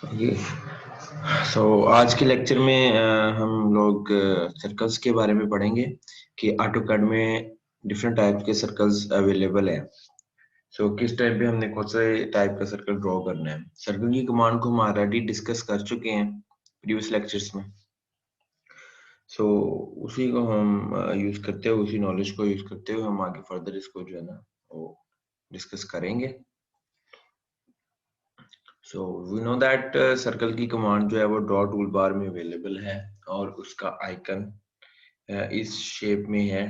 ये आज के लेक्चर में हम लोग सर्कल्स के बारे में पढ़ेंगे कि ऑटोकैड में डिफरेंट टाइप के सर्कल्स अवेलेबल हैं। किस टाइप पे हमने कौन से टाइप का सर्कल ड्रॉ करना है। सर्कल की कमांड को हम ऑलरेडी डिस्कस कर चुके हैं प्रीवियस लेक्चर्स में। उसी को हम यूज करते हुए, उसी नॉलेज को यूज करते हुए हम आगे फर्दर इसको जो है ना वो डिस्कस करेंगे। वी नो दैट सर्कल की कमांड जो है वो ड्रॉ टूल बार में अवेलेबल है और उसका आइकन इस शेप में है।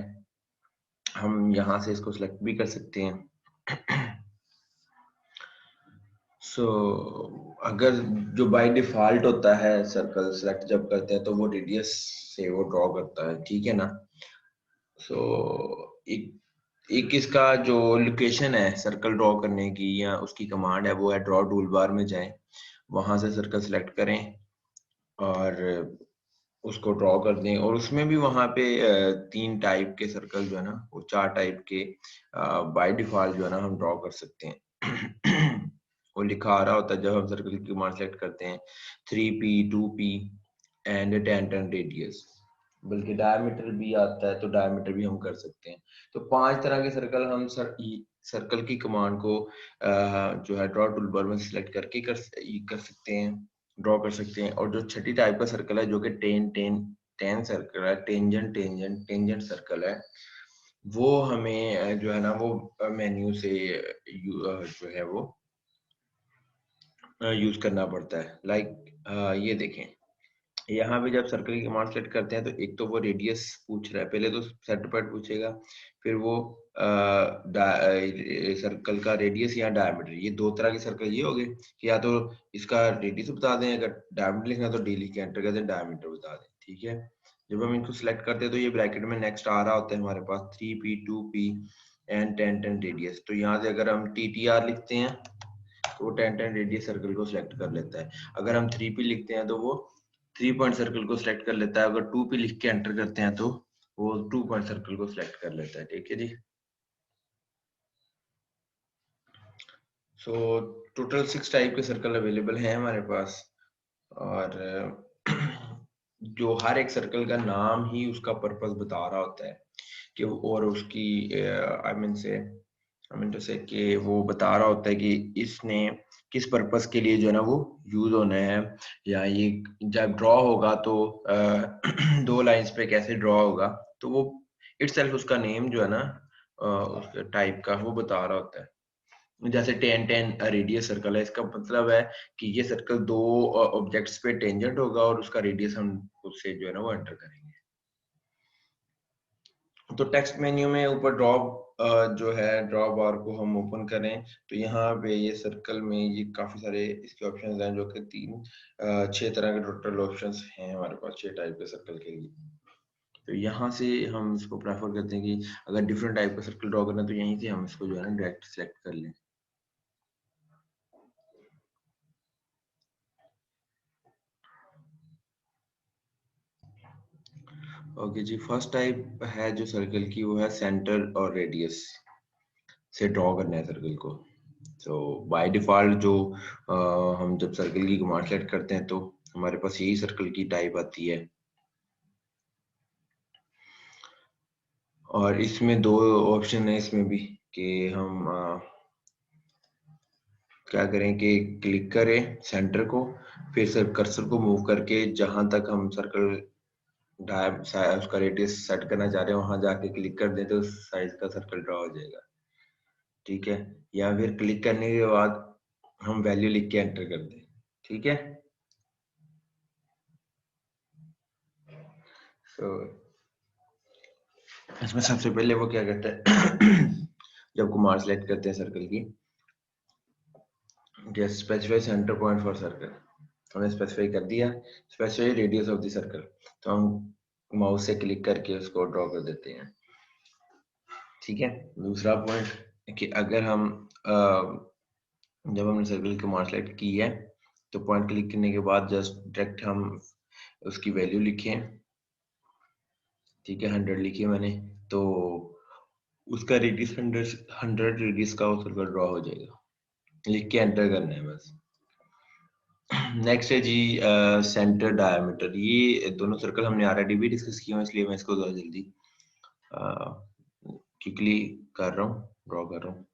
हम यहाँ से इसको सिलेक्ट भी कर सकते हैं। अगर जो बाय डिफॉल्ट होता है सर्कल सेलेक्ट जब करते हैं तो वो रेडियस से वो ड्रॉ करता है, ठीक है ना। एक इसका जो लोकेशन है सर्कल ड्रॉ करने की या उसकी कमांड है वो है ड्रॉ टूल बार में जाएं, वहां से सर्कल सेलेक्ट करें और उसको ड्रॉ कर दें। और उसमें भी वहां पे 3 टाइप के सर्कल जो है ना वो 4 टाइप के बाय डिफॉल्ट जो है ना हम ड्रॉ कर सकते हैं। वो लिखा आ रहा होता है जब हम सर्कल की कमांड सेलेक्ट करते हैं 3p 2p एंड 10 रेडियस, बल्कि डायमीटर भी आता है तो डायमीटर भी हम कर सकते हैं। तो 5 तरह के सर्कल हम सर्कल की कमांड को जो है ड्रॉ टूलबार में सिलेक्ट करके कर सकते हैं, ड्रॉ कर सकते हैं। और जो छठी टाइप का सर्कल है जो कि टेन सर्कल है, टेंजेंट टेंजेंट टेंजेंट सर्कल है, वो हमें जो है ना वो मेन्यू से जो है वो यूज करना पड़ता है। ये देखें, यहाँ पे जब सर्कल की कमांड सेट करते हैं तो एक तो वो रेडियस पूछ रहा है, पहले तो सेट पॉइंट पूछेगा, फिर वो सर्कल का रेडियस या डायमीटर, ये 2 तरह के सर्कल ये हो गए कि या तो इसका रेडियस बता दें, अगर डायमीटर लिखना है तो डी लिख के एंटर कर दें, डायमीटर बता दें, ठीक है। जब हम इनको सिलेक्ट करते हैं तो ये ब्रैकेट में नेक्स्ट आ रहा होता है हमारे पास 3p 2p एंड 10 रेडियस। तो यहाँ से अगर हम ttr लिखते हैं तो वो 10 रेडियस सर्कल को सिलेक्ट कर लेता है। अगर हम 3p लिखते हैं तो वो 3 पॉइंट सर्कल को सिलेक्ट कर लेता है। अगर 2p लिख के एंटर करते हैं तो वो 2 पॉइंट सर्कल को सिलेक्ट कर लेता है, ठीक है जी। टोटल 6 टाइप के सर्कल अवेलेबल हैं हमारे पास। और जो हर एक सर्कल का नाम ही उसका पर्पस बता रहा होता है कि और उसकी आई मीन टू से कि वो बता रहा होता है कि इसने किस पर्पस के लिए जो है ना वो यूज होना है, या ये जब ड्रॉ होगा तो 2 लाइंस पे कैसे ड्रॉ होगा। तो वो इटसेल्फ उसका नेम जो है ना उसके टाइप का वो बता रहा होता है। जैसे 10 रेडियस सर्कल है, इसका मतलब है कि ये सर्कल 2 ऑब्जेक्ट्स पे टेंजेंट होगा और उसका रेडियस हम उससे जो है ना वो एंटर करेंगे। तो टेक्स्ट मेन्यू में ऊपर जो है ड्रॉ बार को हम ओपन करें तो यहाँ पे ये सर्कल में ये काफी सारे इसके ऑप्शंस हैं, जो कि 6 तरह के टोटल ऑप्शंस हैं हमारे पास 6 टाइप के सर्कल के लिए। तो यहाँ से हम इसको प्रेफर करते हैं कि अगर डिफरेंट टाइप का सर्कल ड्रॉ करना है तो यहीं से हम इसको जो है ना डायरेक्ट सेलेक्ट कर लें। ओके जी, फर्स्ट टाइप है जो सर्कल की वो है सेंटर और रेडियस से ड्रॉ करना है सर्कल को। बाय डिफॉल्ट जो हम जब सर्कल की कमांड सेलेक्ट करते हैं तो हमारे पास यही सर्कल की टाइप आती है। और इसमें 2 ऑप्शन है इसमें भी कि हम क्या करें कि क्लिक करें सेंटर को, फिर सर कर्सर को मूव करके जहां तक हम सर्कल उसका रेडियस सेट करना चाह रहे हैं वहां जाके क्लिक कर दें तो साइज का सर्कल ड्रॉ हो जाएगा, ठीक है। या फिर क्लिक करने के बाद हम वैल्यू लिख के एंटर कर दें, ठीक है। सो इसमें सबसे पहले वो क्या करता है जब कमांड सेलेक्ट करते हैं सर्कल की, जैसे specify centre point for circle, हमने स्पेसिफाई कर दिया specify radius of the circle, तो हम माउस से क्लिक करके उसको ड्रॉ कर देते हैं, ठीक है। दूसरा पॉइंट कि अगर हम जब हमने सर्कल की कमांड सेलेक्ट की है तो पॉइंट क्लिक करने के बाद जस्ट डायरेक्ट हम उसकी वैल्यू लिखें, ठीक है, 100 लिखी मैंने, तो उसका रेडियस 100 रेडियस का वो सर्कल ड्रॉ हो जाएगा। लिख के एंटर करना है बस। नेक्स्ट है जी सेंटर डायमीटर। ये दोनों सर्कल हमने ऑलरेडी भी डिस्कस किए हैं, इसलिए मैं इसको ज़रा जल्दी क्विकली कर रहा हूँ, ड्रॉ कर रहा हूँ।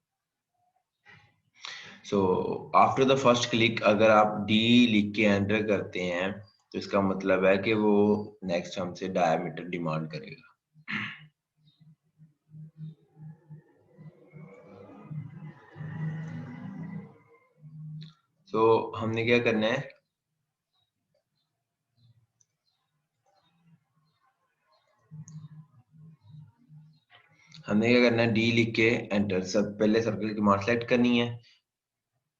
So after the first click अगर आप डी लिख के एंटर करते हैं तो इसका मतलब है कि वो नेक्स्ट हमसे डायमीटर डिमांड करेगा। सो हमने क्या करना है, हमने क्या करना है, डी लिख के एंटर, सब पहले सर्कल की मार्क सेलेक्ट करनी है,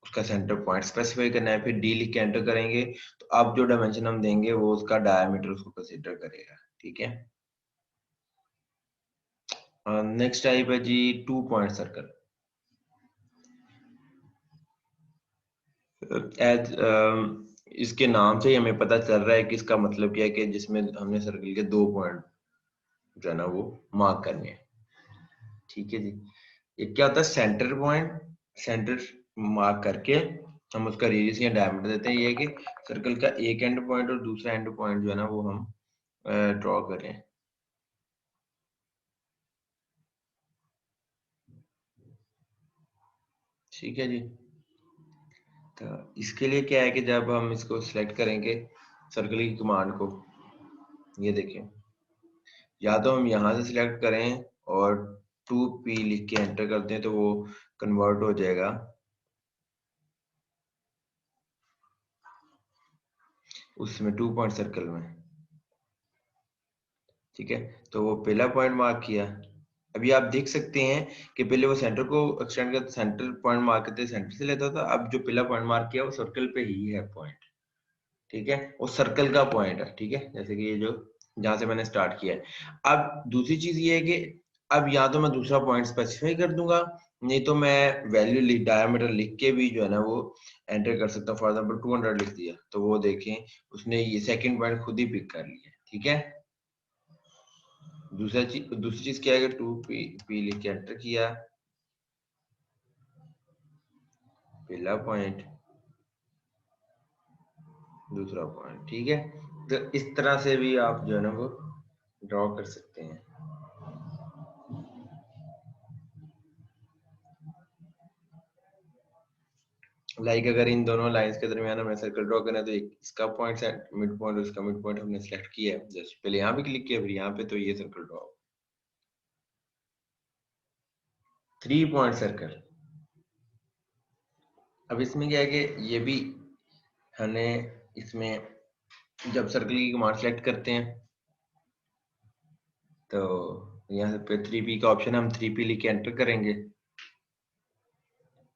उसका सेंटर पॉइंट स्पेसिफाई करना है, फिर डी लिख के एंटर करेंगे तो अब जो डायमेंशन हम देंगे वो उसका डायमीटर उसको कंसीडर करेगा। ठीक है। नेक्स्ट टाइप है जी 2 पॉइंट सर्कल। एज इसके नाम से ही हमें पता चल रहा है कि इसका मतलब क्या है, कि जिसमें हमने सर्कल के 2 पॉइंट जो है ना वो मार्क करने हैं। ठीक है जी। ये क्या होता है, सेंटर पॉइंट, सेंटर मार्क करके हम उसका रेडियस या डायमीटर देते हैं। ये है कि सर्कल का एक एंड पॉइंट और दूसरा एंड पॉइंट जो है ना वो हम ड्रॉ करें। ठीक है जी। तो इसके लिए क्या है कि जब हम इसको सिलेक्ट करेंगे सर्कल की कमांड को, ये देखें, या तो हम यहाँ से सिलेक्ट करें और 2p लिख के एंटर करते हैं तो वो कन्वर्ट हो जाएगा उसमें 2 पॉइंट सर्कल में। ठीक है। तो वो पहला पॉइंट मार्क किया। अभी आप देख सकते हैं कि पहले वो सेंटर को एक्सटेंड करते, सेंटर पॉइंट मार्क करते सेंटर से लेता था, अब जो पहला पॉइंट मार्क किया वो सर्कल पे ही है पॉइंट। ठीक है, वो सर्कल का पॉइंट है। ठीक है, जैसे कि ये जो जहां से मैंने स्टार्ट किया है। अब दूसरी चीज ये है कि अब या तो मैं दूसरा पॉइंट स्पेसिफाई कर दूंगा, नहीं तो मैं वैल्यू लिख, डायमीटर लिख के भी जो है ना वो एंटर कर सकता हूँ। फॉर एग्जाम्पल 200 लिख दिया तो वो देखें उसने ये सेकंड पॉइंट खुद ही पिक कर लिया। ठीक है। दूसरी चीज क्या है कि 2p लिख के एंटर किया, पहला पॉइंट, दूसरा पॉइंट। ठीक है। तो इस तरह से भी आप जो है ना वो ड्रॉ कर सकते हैं। लाइक अगर इन दोनों लाइंस के दरमियान हमें सर्कल ड्रॉ करना है तो एक इसका पॉइंट मिड पॉइंट, उसका मिड पॉइंट हमने सेलेक्ट किया है, जस्ट पहले यहाँ पे क्लिक किया फिर यहाँ पे, तो ये सर्कल ड्रॉ। 3 point circle. अब इसमें क्या है कि ये भी हमें इसमें जब सर्कल की कमांड सेलेक्ट करते हैं तो यहाँ पे 3p का ऑप्शन, हम 3p लिख के एंटर करेंगे,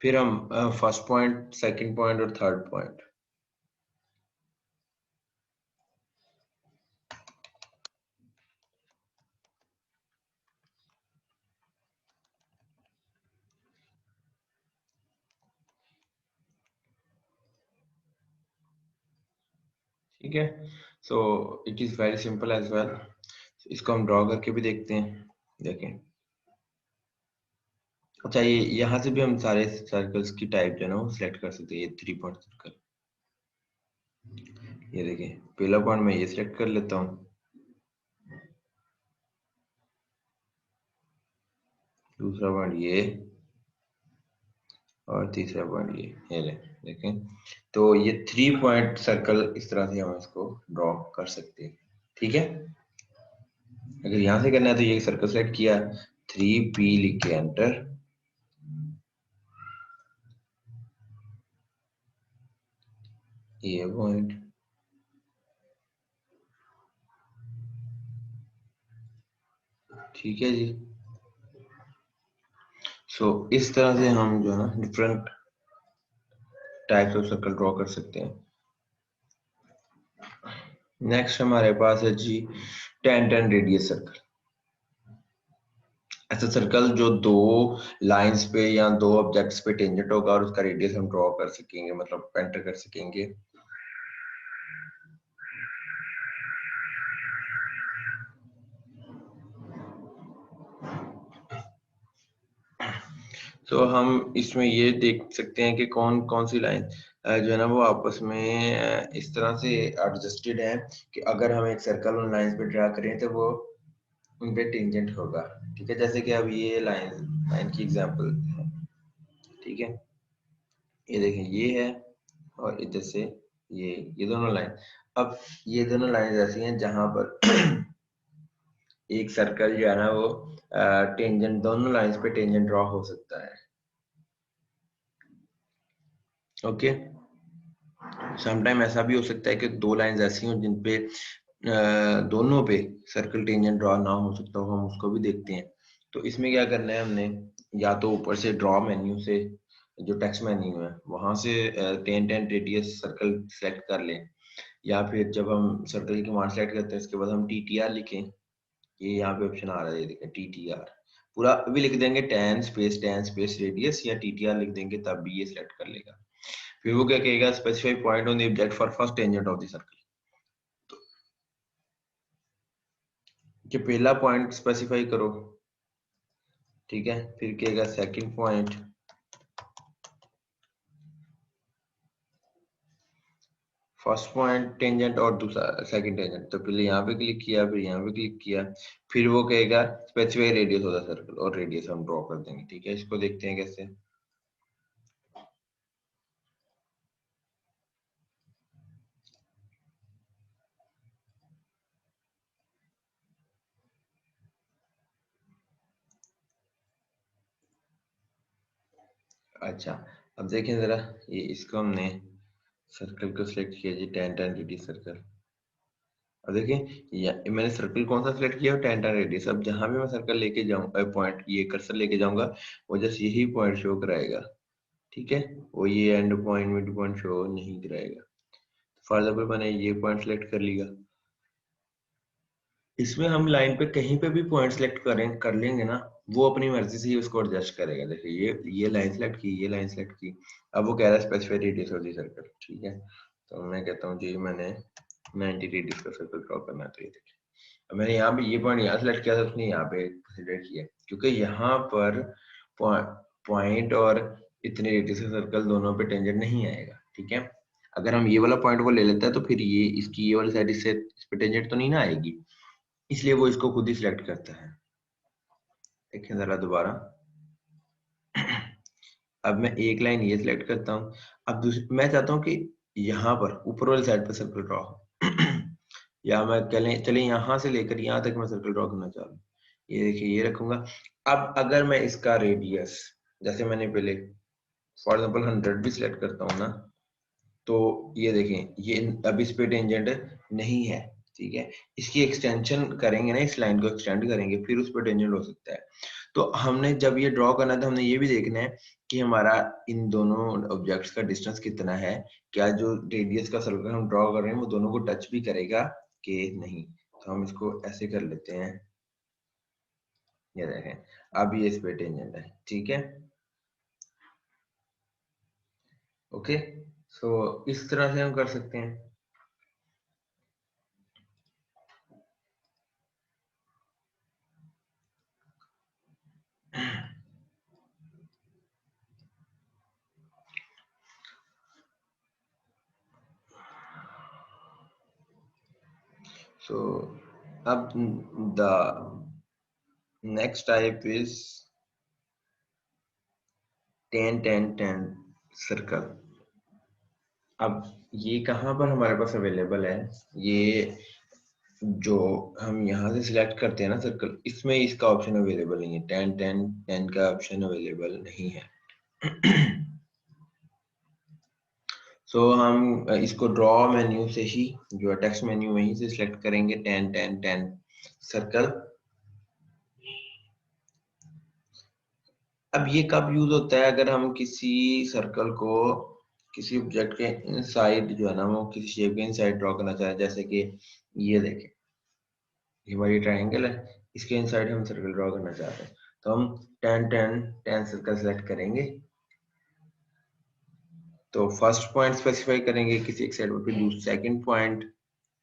फिर हम फर्स्ट पॉइंट, सेकंड पॉइंट और थर्ड पॉइंट। ठीक है। So it is very simple as well. इसको हम ड्रॉ करके भी देखते हैं, देखें। अच्छा, ये यहाँ से भी हम सारे सर्कल्स की टाइप जो है ना वो सिलेक्ट कर सकते हैं। ये 3 पॉइंट सर्कल, ये देखिए पहला पॉइंट मैं ये सिलेक्ट कर लेता हूँ, दूसरा पॉइंट ये, और तीसरा पॉइंट ये ले, देखें। तो ये 3 पॉइंट सर्कल इस तरह से हम इसको ड्रॉ कर सकते हैं। ठीक है। अगर यहाँ से करना है तो ये सर्कल सेलेक्ट किया, 3p लिख के एंटर, ये पॉइंट। ठीक है जी। सो इस तरह से हम जो है ना different types of circle draw कर सकते हैं। नेक्स्ट हमारे पास है जी टेंजेंट रेडियस सर्कल। ऐसा सर्कल जो दो लाइंस पे या दो ऑब्जेक्ट्स पे टेंजेंट होगा और उसका रेडियस हम ड्रॉ कर सकेंगे, मतलब एंटर कर सकेंगे। तो हम इसमें ये देख सकते हैं कि कौन कौन सी लाइन, जो है ना वो आपस में इस तरह से एडजस्टेड है कि अगर हम एक सर्कल उन लाइंस पे ड्रा करें तो वो उन पे टेंजेंट होगा। ठीक है, जैसे कि अब ये लाइन की एग्जांपल है। ठीक है, ये देखें ये है और इधर से ये दोनों लाइन। अब ये दोनों लाइन ऐसी हैं जहां पर एक सर्कल जो है ना वो टेंजेंट, दोनों लाइंस पे टेंजेंट ड्रॉ हो सकता है। ओके, समटाइम ऐसा भी हो सकता है कि दो लाइंस ऐसी हों जिन पे दोनों पे सर्कल टेंजेंट ड्रॉ ना हो सकता हो, हम उसको भी देखते हैं। तो इसमें क्या करना है हमने, या तो ऊपर से ड्रॉ मेन्यू से, जो टेक्स्ट मेन्यू है वहां से टेन रेडियस सर्कल सेलेक्ट कर लें, या फिर जब हम सर्कल की कमांड सेलेक्ट करते हैं उसके बाद हम TTR लिखें। ये यहाँ पे ऑप्शन आ रहा है, ये देखें TTR, पूरा भी लिख देंगे टेन स्पेस रेडियस, या TTR लिख देंगे तब भी ये सिलेक्ट कर लेगा। फिर वो क्या कहेगा, specify point on the object for first tangent of the circle. तो ये पहला पॉइंट स्पेसिफाई करो। ठीक है, फिर कहेगा second point, first point tangent और दूसरा सेकंड टेंजेंट। तो पहले यहाँ पे क्लिक किया, फिर यहाँ पे क्लिक किया, फिर वो कहेगा specify radius of the circle, और रेडियस हम ड्रॉ कर देंगे। ठीक है, इसको देखते हैं कैसे। अच्छा, अब देखें जरा, ये इसको हमने सर्कल को सिलेक्ट किया जी, टेन रेडियस सर्कल। अब देखिए मैंने सर्कल कौन सा सिलेक्ट किया, टेन रेडियस। अब जहां भी मैं सर्कल लेके जाऊंगा, पॉइंट ये कर्सर लेके जाऊंगा, वो जस्ट यही पॉइंट शो कराएगा। ठीक है, वो ये and point mid point show नहीं कराएगा। फॉर एग्जाम्पल मैंने ये पॉइंट सेलेक्ट कर लिया, इसमें हम लाइन पे कहीं पे भी पॉइंट सेलेक्ट करें कर लेंगे ना, वो अपनी मर्जी से ही उसको एडजस्ट करेगा। देखिए ये लाइन सेलेक्ट की, ये लाइन सेलेक्ट की, अब वो कह रहा है specify radius of the circle. ठीक है, तो मैं कहता हूँ जी मैंने 90 रेडियस का सर्कल ड्रॉ करना है। तो ये देखिए, अब मैंने यहाँ पे ये पॉइंट यहाँ सेलेक्ट किया था, उसने यहाँ पे कंसीडर किया, क्योंकि यहाँ पर पॉइंट और इतने रेडियस का सर्कल दोनों पे टेंजेंट नहीं आएगा। ठीक है, अगर हम ये वाला पॉइंट को ले लेते हैं तो फिर ये इसकी ये वाली साइड इससे इस पे टेंजेंट तो नहीं ना आएगी, इसलिए वो इसको खुद ही सिलेक्ट करता है। देखें जरा दोबारा, अब मैं एक लाइन ये सिलेक्ट करता हूँ। अब दूसरी मैं चाहता हूँ कि यहाँ पर ऊपर वाली साइड पर सर्कल ड्रॉ हो या मैं चले यहाँ से लेकर यहाँ तक मैं सर्कल ड्रॉ करना चाह रहा हूँ। ये देखिए ये रखूंगा। अब अगर मैं इसका रेडियस, जैसे मैंने पहले फॉर एग्जाम्पल 100 भी सिलेक्ट करता हूँ ना, तो ये देखें ये अब इस पे टेंजेंट नहीं है। ठीक है, इसकी एक्सटेंशन करेंगे ना, इस लाइन को एक्सटेंड करेंगे, फिर उस पर टेंजेंट हो सकता है। तो हमने जब ये ड्रॉ करना है तो हमने ये भी देखना है कि हमारा इन दोनों ऑब्जेक्ट्स का डिस्टेंस कितना है, क्या जो रेडियस का सर्कल हम ड्रॉ कर रहे हैं वो दोनों को टच भी करेगा कि नहीं। तो हम इसको ऐसे कर लेते हैं, ये देखें अब ये इस पे टेंजेंट है। ठीक है, ओके, सो इस तरह से हम कर सकते हैं। So up the next type is 10 circle. अब ये कहाँ पर हमारे पास अवेलेबल है, ये जो हम यहाँ से सिलेक्ट करते हैं ना सर्कल, इसमें इसका ऑप्शन अवेलेबल नहीं है। 10 का ऑप्शन अवेलेबल नहीं है। सो हम इसको ड्रॉ मेन्यू से ही, जो है टेक्स्ट मेन्यू वहीं से सिलेक्ट करेंगे 10 सर्कल। अब ये कब यूज होता है, अगर हम किसी सर्कल को किसी ऑब्जेक्ट के इनसाइड जो है ना वो किसी शेप के इनसाइड ड्रॉ करना चाहे, जैसे कि ये देखें ये हमारी ट्रायंगल है, इसके इनसाइड हम सर्कल ड्रॉ करना चाहते हैं, तो हम 10 सर्कल सेलेक्ट करेंगे। तो फर्स्ट पॉइंट स्पेसिफाई करेंगे किसी एक साइड पर, फिर सेकंड पॉइंट,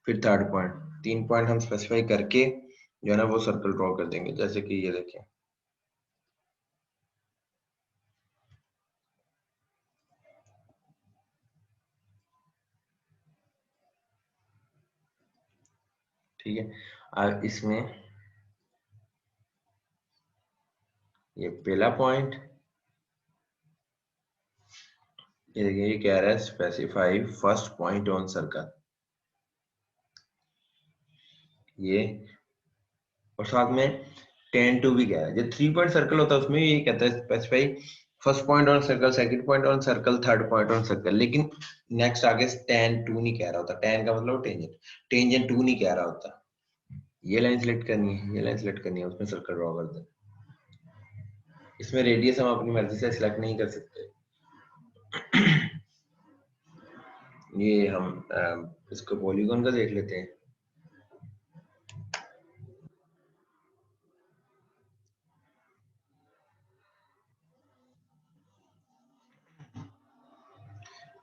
फिर थर्ड पॉइंट, 3 पॉइंट हम स्पेसिफाई करके जो है ना वो सर्कल ड्रॉ कर देंगे। जैसे कि ये देखें, ठीक है। अब इसमें ये पहला पॉइंट, ये देखिए ये कह रहा है specify first point on circle, ये, और साथ में 10 टू भी कह रहा है। जो 3 पॉइंट सर्कल होता है उसमें ये कहता है specify first point on circle, second point on circle, third point on circle, लेकिन नेक्स्ट आगे 10 टू नहीं कह रहा होता। 10 का मतलब टेंजेंट, टेंजेंट टू नहीं कह रहा होता। ये लाइन सिलेक्ट करनी है, ये लाइन सिलेक्ट करनी है, उसमें सर्कल ड्रॉ कर दे। इसमें रेडियस हम अपनी मर्जी से सिलेक्ट नहीं कर सकते। ये हम इसको पॉलीगॉन का देख लेते हैं।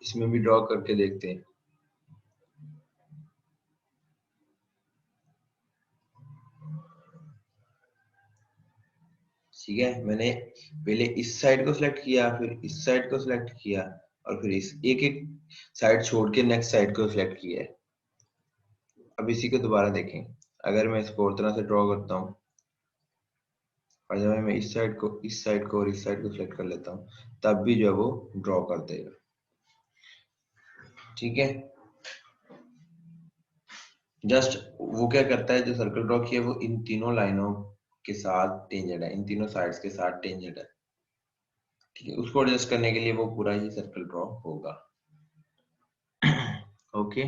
इसमें भी ड्रॉ करके देखते हैं। ठीक है, मैंने पहले इस साइड को सिलेक्ट किया, फिर इस साइड को सिलेक्ट किया, और फिर इस एक एक साइड छोड़ के नेक्स्ट साइड को सिलेक्ट किया है। अब इसी को दोबारा देखें, अगर मैं इसको और तरह से ड्रॉ करता हूँ, और जब मैं इस साइड को, इस साइड को और इस साइड को सिलेक्ट कर लेता हूँ, तब भी जो है वो ड्रॉ कर देगा। ठीक है, जस्ट वो क्या करता है, जो सर्कल ड्रॉ किया वो इन तीनों लाइनों के साथ टेंजेंट है, इन तीनों साइड्स के साथ टेंजेंट है। ठीक है, उसको एडजस्ट करने के लिए वो पूरा ही सर्कल ड्रॉ होगा। ओके,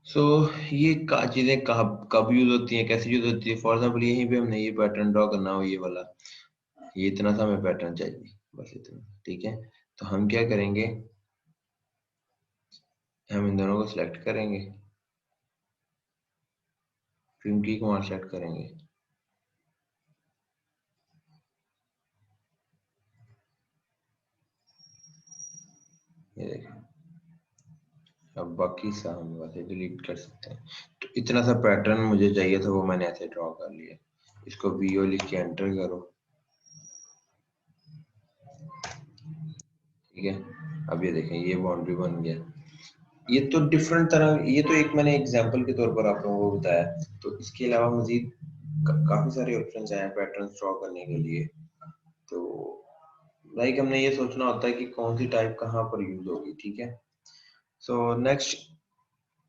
सो ये चीजें कब यूज होती हैं, कैसे यूज होती है। फॉर एग्जाम्पल यहीं पे हमने ये पैटर्न ड्रॉ करना हो, ये वाला, ये इतना सा हमें पैटर्न चाहिए, बस इतना। ठीक है, तो हम क्या करेंगे, हम इन दोनों को सिलेक्ट करेंगे, फिर उनकी कमांड सेलेक्ट करेंगे। ये देखें, अब बाकी सा हम वैसे डिलीट कर सकते हैं। तो इतना सा पैटर्न मुझे चाहिए था, वो मैंने ऐसे ड्रॉ कर लिया। इसको वीओ लिख के एंटर करो। ठीक है, अब ये देखें, ये बाउंड्री बन गया। ये तो डिफरेंट तरह, ये तो एक मैंने एग्जांपल के तौर पर आप लोगों को बताया। तो इसके अलावा मजीद काफी सारे ऑप्शंस हैं पैटर्न ड्रॉ करने के लिए। तो लाइक हमने ये सोचना होता है कि कौन सी टाइप कहाँ पर यूज होगी। ठीक है, सो नेक्स्ट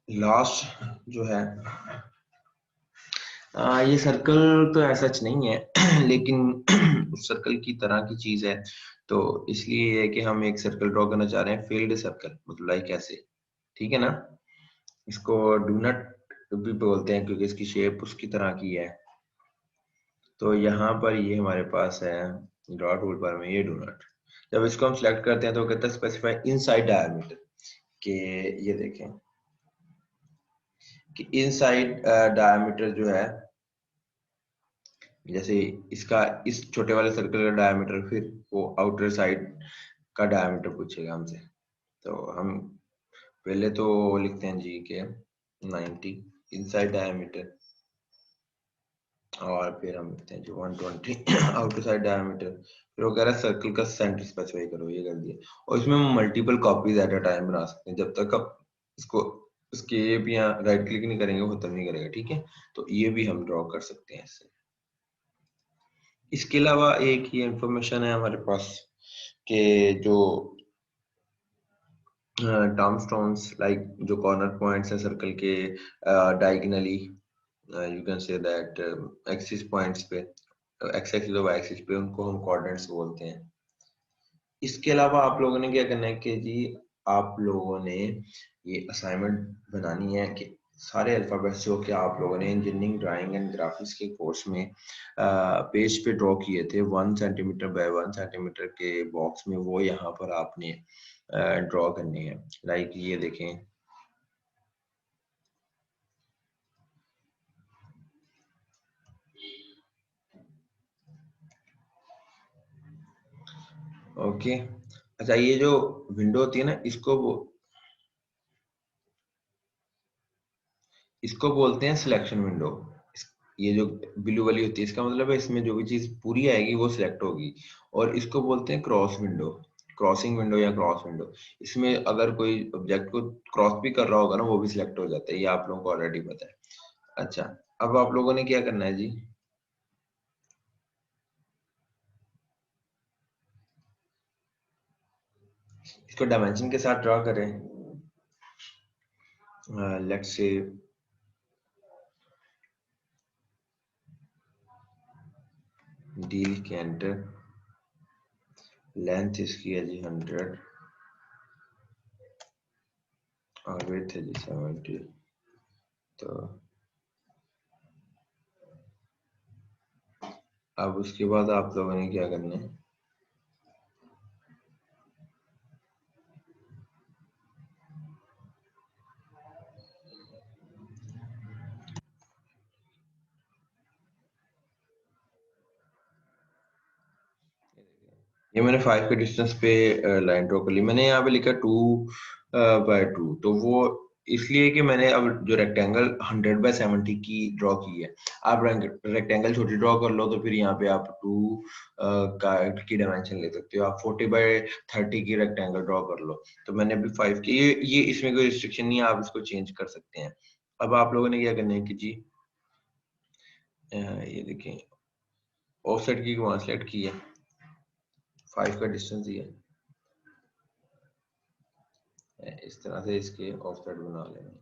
लास्ट जो है, ये सर्कल तो ऐसा सच नहीं है लेकिन उस सर्कल की तरह की चीज है। तो इसलिए है कि हम एक सर्कल ड्रॉ करना चाह रहे हैं, फील्ड सर्कल, मतलब लाइक ऐसे। ठीक है ना, इसको डूनट भी बोलते हैं क्योंकि इसकी शेप उसकी तरह की है। तो यहाँ पर ये हमारे पास है ड्रॉ टूल बार में ये डूनट। जब इसको हम सिलेक्ट करते हैं तो कहता है स्पेसिफाई इनसाइड डायमीटर, कि ये देखें कि इनसाइड डायमीटर जो है, जैसे इसका इस छोटे वाले सर्कल का डायमीटर, फिर वो आउटर साइड का डायमीटर पूछेगा हमसे। तो हम पहले तो लिखते हैं जी के 90 इनसाइड डायमीटर, और फिर हम लिखते हैं जो 120 आउटर साइड डायमीटर। फिर वो कह रहा है सर्कल का सेंटर स्पेसिफाई करो, ये कर दिया। और इसमें हम multiple copies at a time बना सकते हैं, जब तक आप इसको एस्केप या राइट क्लिक नहीं करेंगे वो खत्म नहीं करेगा। ठीक है, तो ये भी हम ड्रॉ कर सकते हैं इससे। इसके अलावा एक ये इंफॉर्मेशन है हमारे पास कि जो टर्म स्टोन्स, लाइक जो कॉर्नर पॉइंट्स हैं सर्कल के diagonally, you can say that axis points पे, एक्स एक्सिस और वाई एक्सिस पे, उनको हम कोऑर्डिनेट्स बोलते हैं। इसके अलावा आप लोगों ने क्या करना है कि जी, आप लोगों ने ये असाइनमेंट बनानी है कि सारे अल्फाबेट्स जो कि आप लोगों ने इंजीनियरिंग ड्राइंग एंड ग्राफिक्स के कोर्स में पेज पे ड्रॉ किए थे 1 सेंटीमीटर बाय 1 सेंटीमीटर के बॉक्स में, वो यहाँ पर आपने ड्रॉ करने हैं। लाइक ये देखें, ओके। अच्छा, ये जो विंडो होती है ना, इसको बोलते हैं सिलेक्शन विंडो। ये जो ब्लू वाली होती है, इसका मतलब है इसमें जो भी चीज पूरी आएगी वो सिलेक्ट होगी। और इसको बोलते हैं क्रॉस विंडो। क्रॉसिंग विंडो या क्रॉस विंडो, इसमें अगर कोई ऑब्जेक्ट को क्रॉस भी कर रहा होगा ना वो भी सिलेक्ट हो जाता है, ये आप लोगों को ऑलरेडी पता है। अच्छा, अब आप लोगों ने क्या करना है जी, इसको डायमेंशन के साथ ड्रॉ करें। Let's say deal canter, length इसकी है जी 100 और विड्थ है जी 70। तो अब उसके बाद आप लोगों ने क्या करना है, ये मैंने 5 के डिस्टेंस पे लाइन ड्रॉ कर ली। मैंने यहाँ पे लिखा 2 by 2, तो वो इसलिए कि मैंने अब जो रेक्टेंगल 100/70 की ड्रॉ की है। आप रेक्टेंगल छोटी ड्रॉ कर लो तो फिर यहाँ पे आप 2 का की डायमेंशन ले सकते हो। आप 40/30 की रेक्टेंगल ड्रॉ कर लो। तो मैंने अभी 5 की, ये इसमें कोई रिस्ट्रिक्शन नहीं है, आप इसको चेंज कर सकते हैं। अब आप लोगों ने क्या करना है कि जी ये देखें, ऑफसेट की वहाँ सेलेक्ट की है, 5 का डिस्टेंस दिया है, इस तरह से इसके ऑफसेट बना लेंगे।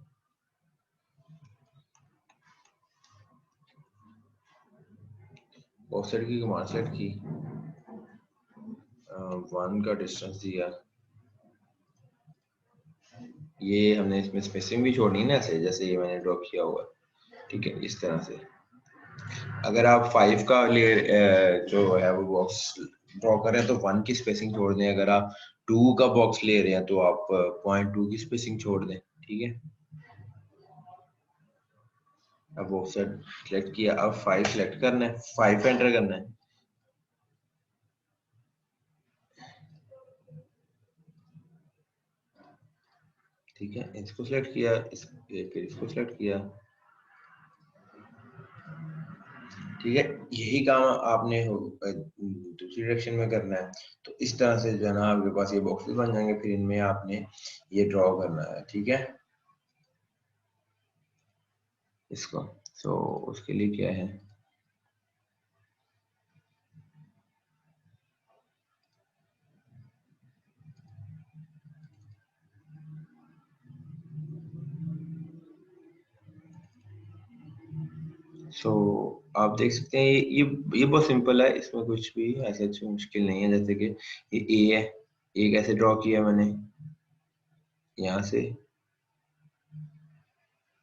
ऑफसेट की कमांड सेलेक्ट की, 1 का डिस्टेंस दिया, ये हमने इसमें स्पेसिंग भी छोड़नी है ना, ऐसे जैसे ये मैंने ड्रॉ किया हुआ है, ठीक है, इस तरह से। अगर आप 5 का लेयर जो है वो बॉक्स ड्रॉ करें तो 1 की स्पेसिंग छोड़ दें, अगर आप 2 का बॉक्स ले रहे हैं तो आप 0.2 की स्पेसिंग छोड़ दें, ठीक है। अब ऑफसेट सेलेक्ट किया, अब 5 सेलेक्ट करना है, 5 एंटर करना है, ठीक है। इसको सेलेक्ट किया, फिर इसको सेलेक्ट किया, ठीक है। यही काम आपने दूसरी डायरेक्शन में करना है। तो इस तरह से जो है ना आपके पास ये बॉक्सेस बन जाएंगे, फिर इनमें आपने ये ड्रॉ करना है, ठीक है, इसको। तो उसके लिए क्या है, सो आप देख सकते हैं ये बहुत सिंपल है, इसमें कुछ भी ऐसा मुश्किल नहीं है। जैसे कि ये ए है, ए कैसे ड्रॉ किया मैंने, यहाँ से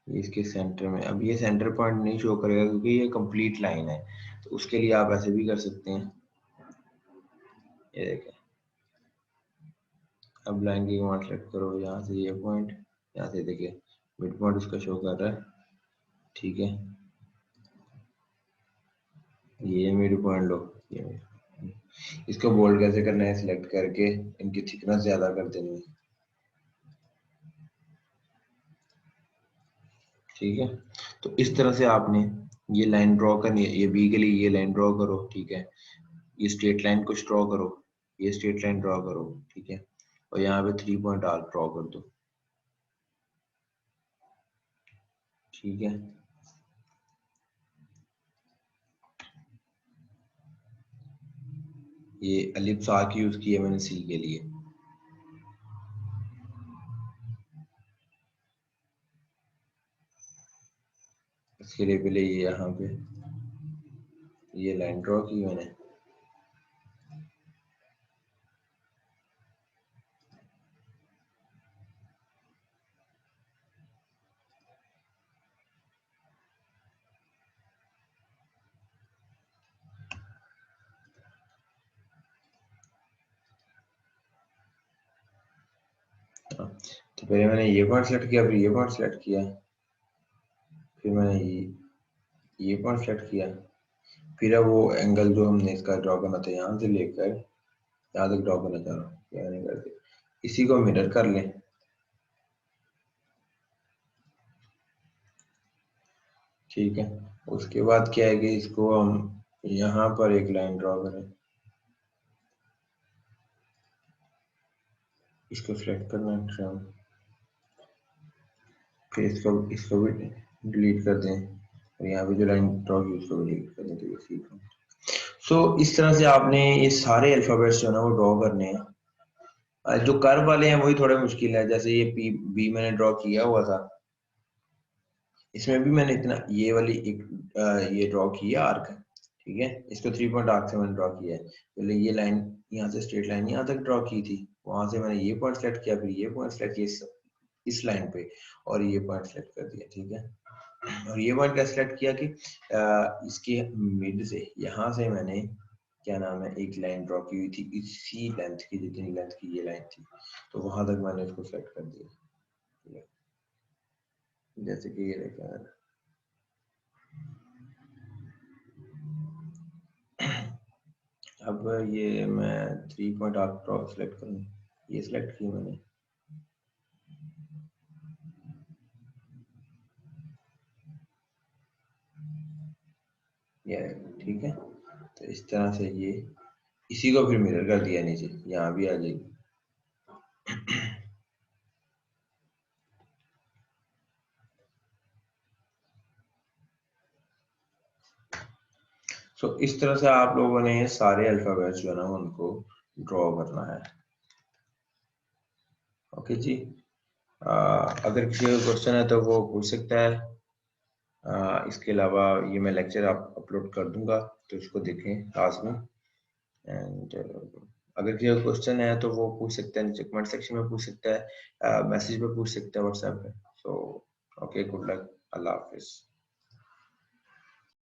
इसके सेंटर में। अब ये सेंटर पॉइंट नहीं शो करेगा क्योंकि ये कंप्लीट लाइन है, तो उसके लिए आप ऐसे भी कर सकते हैं। ये देखें, अब लाइन की कमांड सेलेक्ट करो, यहाँ से ये पॉइंट, यहाँ से देखिए मिड पॉइंट उसका शो कर रहा है, ठीक है। ये मिड पॉइंट लो, ये इसको बोल्ड कैसे करना है, सिलेक्ट करके इनकी थिकनेस ज्यादा कर देनी है, ठीक है। तो इस तरह से आपने ये लाइन ड्रॉ करनी है, ये बी के लिए ये लाइन ड्रॉ करो, ठीक है। ये स्ट्रेट लाइन कुछ ड्रॉ करो, ये स्ट्रेट लाइन ड्रॉ करो, ठीक है। और यहाँ पे 3 पॉइंट आर्क ड्रॉ कर दो, ठीक है। ये एलिप्स आर्क यूज किया मैंने सी के लिए, इसके लिए पहले ये यहाँ पे ये लाइन ड्रॉ की मैंने, तो पहले मैंने ये पॉइंट सेलेक्ट किया, फिर ये पॉइंट सेलेक्ट किया, फिर मैंने ये पॉइंट सेलेक्ट किया, फिर अब वो एंगल जो हमने इसका ड्रॉ करना था यहाँ से लेकर यहाँ तक ड्रॉ करना चाह रहा हूँ, क्या नहीं करते, इसी को मिरर कर लें, ठीक है। उसके बाद क्या है कि इसको हम यहाँ पर एक लाइन ड्रॉ करें, इसको सिलेक्ट करना है ट्रिम, फिर इसको भी डिलीट कर दें और यहाँ पे जो लाइन ड्रॉ की उसको भी डिलीट कर दें। तो ये सीख सो इस तरह से आपने ये सारे अल्फाबेट्स जो है ना वो ड्रॉ करने हैं। जो कर्व वाले हैं वही थोड़े मुश्किल है, जैसे ये पी बी मैंने ड्रॉ किया हुआ था, इसमें भी मैंने इतना ये वाली एक ये ड्रॉ किया आर्क, ठीक है, इसको 3 पॉइंट आर्क से मैंने ड्रॉ किया है। पहले ये लाइन यहाँ से स्ट्रेट लाइन यहाँ तक ड्रॉ की थी, वहां से मैंने ये पॉइंट सेलेक्ट किया, फिर ये पॉइंट सेलेक्ट किया इस लाइन पे और ये पॉइंट सेलेक्ट कर दिया, ठीक है। और ये पॉइंट क्या सेलेक्ट किया कि इसके मिड से यहाँ से मैंने क्या नाम है एक लाइन ड्रॉ की हुई थी इसी लेंथ की, जितनी लेंथ की ये लाइन थी, तो वहां तक मैंने इसको सेलेक्ट कर दिया, ठीक है। जैसे कि ये देखा, अब ये मैं 3 पॉइंट आर्क ड्रॉ सेलेक्ट करूँ, ये सिलेक्ट की मैंने, ये ठीक है। तो इस तरह से ये इसी को फिर मिरर कर दिया नीचे, यहाँ भी आ जाएगी। सो इस तरह से आप लोगों ने सारे अल्फाबेट्स जो है ना उनको ड्रॉ करना है। ओके जी, अगर किसी का क्वेश्चन है तो वो पूछ सकता है। इसके अलावा ये मैं लेक्चर आप अपलोड कर दूंगा, तो इसको देखें क्लास में। एंड अगर किसी का क्वेश्चन है तो वो पूछ सकता है, नीचे कमेंट सेक्शन में पूछ सकता है, मैसेज पे पूछ सकता है, व्हाट्सएप पे। सो ओके, गुड लक, अल्लाह हाफिज।